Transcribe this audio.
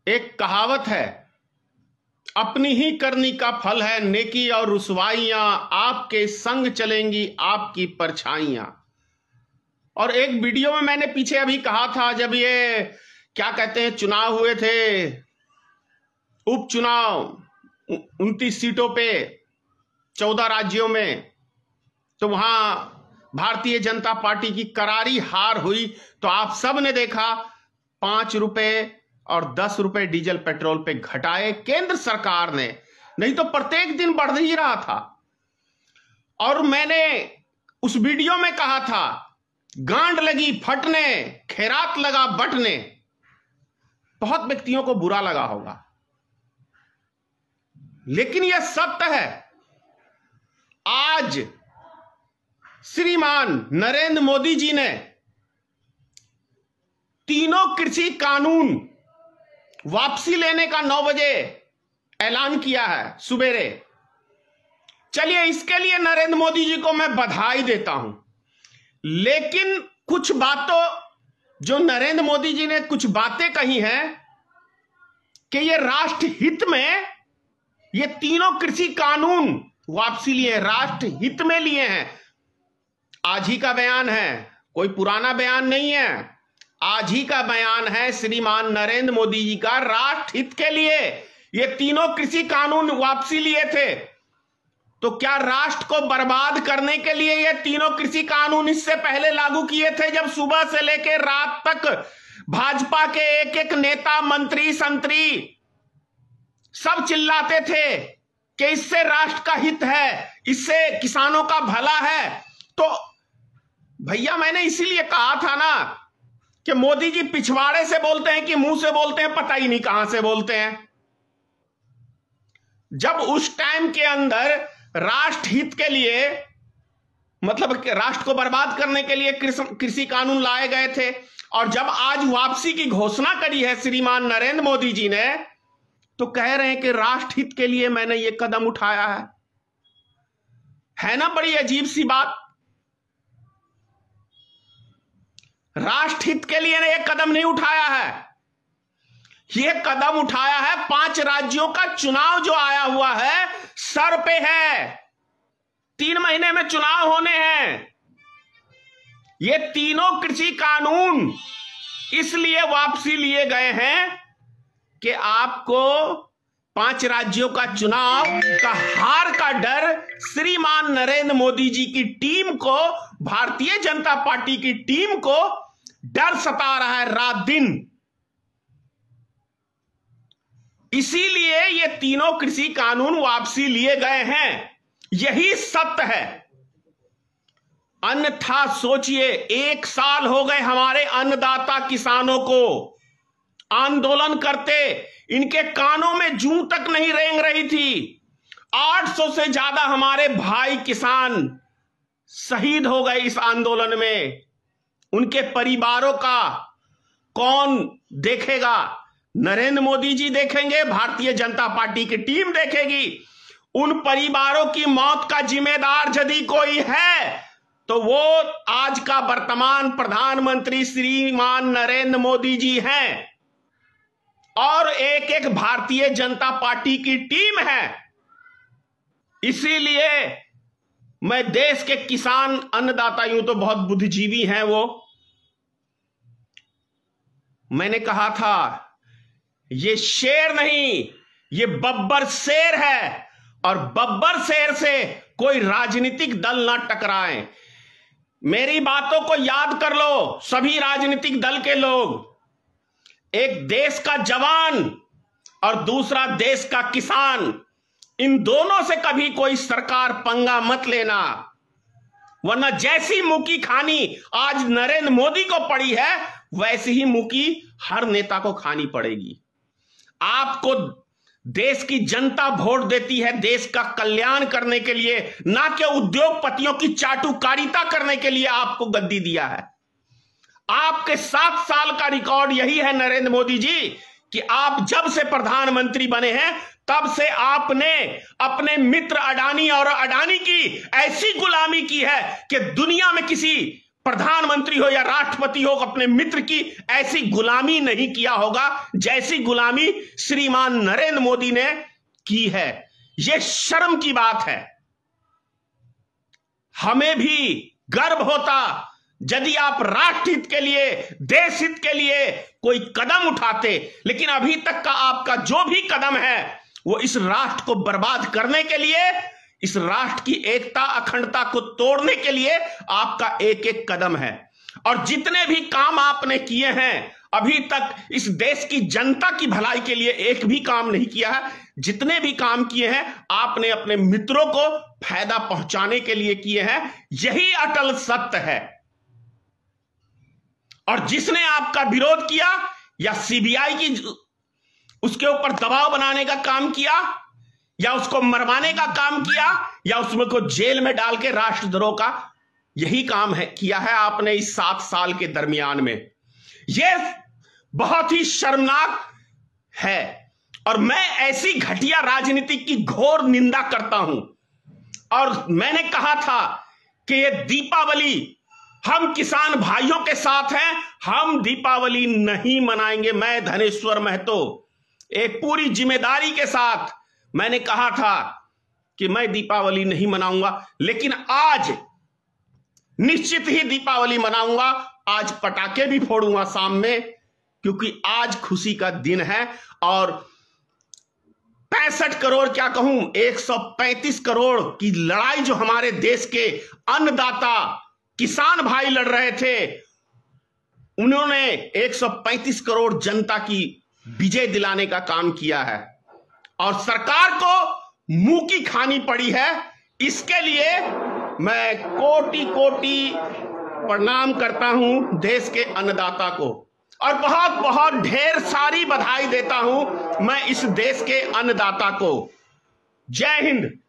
एक कहावत है, अपनी ही करनी का फल है नेकी और रुसवाइयां, आपके संग चलेंगी आपकी परछाइयां। और एक वीडियो में मैंने पीछे अभी कहा था, जब ये क्या कहते हैं चुनाव हुए थे, उपचुनाव 29 सीटों पे 14 राज्यों में, तो वहां भारतीय जनता पार्टी की करारी हार हुई। तो आप सब ने देखा 5 रुपए और 10 रुपए डीजल पेट्रोल पे घटाए केंद्र सरकार ने, नहीं तो प्रत्येक दिन बढ़ ही रहा था। और मैंने उस वीडियो में कहा था, गांड लगी फटने खैरात लगा बटने। बहुत व्यक्तियों को बुरा लगा होगा, लेकिन यह सत्य है। आज श्रीमान नरेंद्र मोदी जी ने तीनों कृषि कानून वापसी लेने का 9 बजे ऐलान किया है सुबेरे। चलिए, इसके लिए नरेंद्र मोदी जी को मैं बधाई देता हूं। लेकिन कुछ बातों, जो नरेंद्र मोदी जी ने कुछ बातें कही हैं कि ये राष्ट्र हित में ये तीनों कृषि कानून वापसी लिए, राष्ट्र हित में लिए हैं। आज ही का बयान है, कोई पुराना बयान नहीं है। आज ही का बयान है श्रीमान नरेंद्र मोदी जी का, राष्ट्र हित के लिए ये तीनों कृषि कानून वापसी लिए थे। तो क्या राष्ट्र को बर्बाद करने के लिए ये तीनों कृषि कानून इससे पहले लागू किए थे, जब सुबह से लेकर रात तक भाजपा के एक एक नेता, मंत्री, संतरी सब चिल्लाते थे कि इससे राष्ट्र का हित है, इससे किसानों का भला है? तो भैया, मैंने इसीलिए कहा था ना कि मोदी जी पिछवाड़े से बोलते हैं कि मुंह से बोलते हैं, पता ही नहीं कहां से बोलते हैं। जब उस टाइम के अंदर राष्ट्र हित के लिए, मतलब राष्ट्र को बर्बाद करने के लिए कृषि कानून लाए गए थे, और जब आज वापसी की घोषणा करी है श्रीमान नरेंद्र मोदी जी ने, तो कह रहे हैं कि राष्ट्र हित के लिए मैंने ये कदम उठाया है ना? बड़ी अजीब सी बात। राष्ट्र हित के लिए ने एक कदम नहीं उठाया है, यह कदम उठाया है 5 राज्यों का चुनाव जो आया हुआ है सर पे है। 3 महीने में चुनाव होने हैं। ये तीनों कृषि कानून इसलिए वापसी लिए गए हैं कि आपको 5 राज्यों का चुनाव का हार का डर श्रीमान नरेंद्र मोदी जी की टीम को, भारतीय जनता पार्टी की टीम को डर सता रहा है रात दिन। इसीलिए ये तीनों कृषि कानून वापसी लिए गए हैं, यही सत्य है। अन्यथा सोचिए, 1 साल हो गए हमारे अन्नदाता किसानों को आंदोलन करते, इनके कानों में जूं तक नहीं रेंग रही थी। 800 से ज्यादा हमारे भाई किसान शहीद हो गए इस आंदोलन में। उनके परिवारों का कौन देखेगा? नरेंद्र मोदी जी देखेंगे, भारतीय जनता पार्टी की टीम देखेगी। उन परिवारों की मौत का जिम्मेदार यदि कोई है तो वो आज का वर्तमान प्रधानमंत्री श्रीमान नरेंद्र मोदी जी हैं, और एक एक भारतीय जनता पार्टी की टीम है। इसीलिए मैं देश के किसान अन्नदाता, यूं तो बहुत बुद्धिजीवी हैं वो, मैंने कहा था ये शेर नहीं, ये बब्बर शेर है, और बब्बर शेर से कोई राजनीतिक दल ना टकराए। मेरी बातों को याद कर लो सभी राजनीतिक दल के लोग। एक देश का जवान और दूसरा देश का किसान, इन दोनों से कभी कोई सरकार पंगा मत लेना, वरना जैसी मुकी खानी आज नरेंद्र मोदी को पड़ी है, वैसी ही मुकी हर नेता को खानी पड़ेगी। आपको देश की जनता वोट देती है देश का कल्याण करने के लिए, ना कि उद्योगपतियों की चाटुकारिता करने के लिए आपको गद्दी दिया है। आपके 7 साल का रिकॉर्ड यही है नरेंद्र मोदी जी, कि आप जब से प्रधानमंत्री बने हैं तब से आपने अपने मित्र अडानी और अडानी की ऐसी गुलामी की है कि दुनिया में किसी प्रधानमंत्री हो या राष्ट्रपति हो, अपने मित्र की ऐसी गुलामी नहीं किया होगा जैसी गुलामी श्रीमान नरेंद्र मोदी ने की है। यह शर्म की बात है। हमें भी गर्व होता यदि आप राष्ट्र हित के लिए, देश हित के लिए कोई कदम उठाते, लेकिन अभी तक का आपका जो भी कदम है वो इस राष्ट्र को बर्बाद करने के लिए, इस राष्ट्र की एकता अखंडता को तोड़ने के लिए आपका एक एक कदम है। और जितने भी काम आपने किए हैं अभी तक इस देश की जनता की भलाई के लिए एक भी काम नहीं किया है। जितने भी काम किए हैं आपने अपने मित्रों को फायदा पहुंचाने के लिए किए हैं। यही अटल सत्य है। और जिसने आपका विरोध किया या सीबीआई की उसके ऊपर दबाव बनाने का काम किया या उसको मरवाने का काम किया या उसमें को जेल में डाल के राष्ट्रद्रोह का यही काम है किया है आपने इस 7 साल के दरमियान में। यह बहुत ही शर्मनाक है और मैं ऐसी घटिया राजनीति की घोर निंदा करता हूं। और मैंने कहा था कि यह दीपावली हम किसान भाइयों के साथ हैं, हम दीपावली नहीं मनाएंगे। मैं धनेश्वर महतो एक पूरी जिम्मेदारी के साथ मैंने कहा था कि मैं दीपावली नहीं मनाऊंगा, लेकिन आज निश्चित ही दीपावली मनाऊंगा। आज पटाखे भी फोड़ूंगा शाम में, क्योंकि आज खुशी का दिन है। और 65 करोड़ क्या कहूं, 135 करोड़ की लड़ाई जो हमारे देश के अन्नदाता किसान भाई लड़ रहे थे, उन्होंने 135 करोड़ जनता की विजय दिलाने का काम किया है। और सरकार को मुंह की खानी पड़ी है। इसके लिए मैं कोटि कोटि प्रणाम करता हूं देश के अन्नदाता को और बहुत बहुत ढेर सारी बधाई देता हूं मैं इस देश के अन्नदाता को। जय हिंद।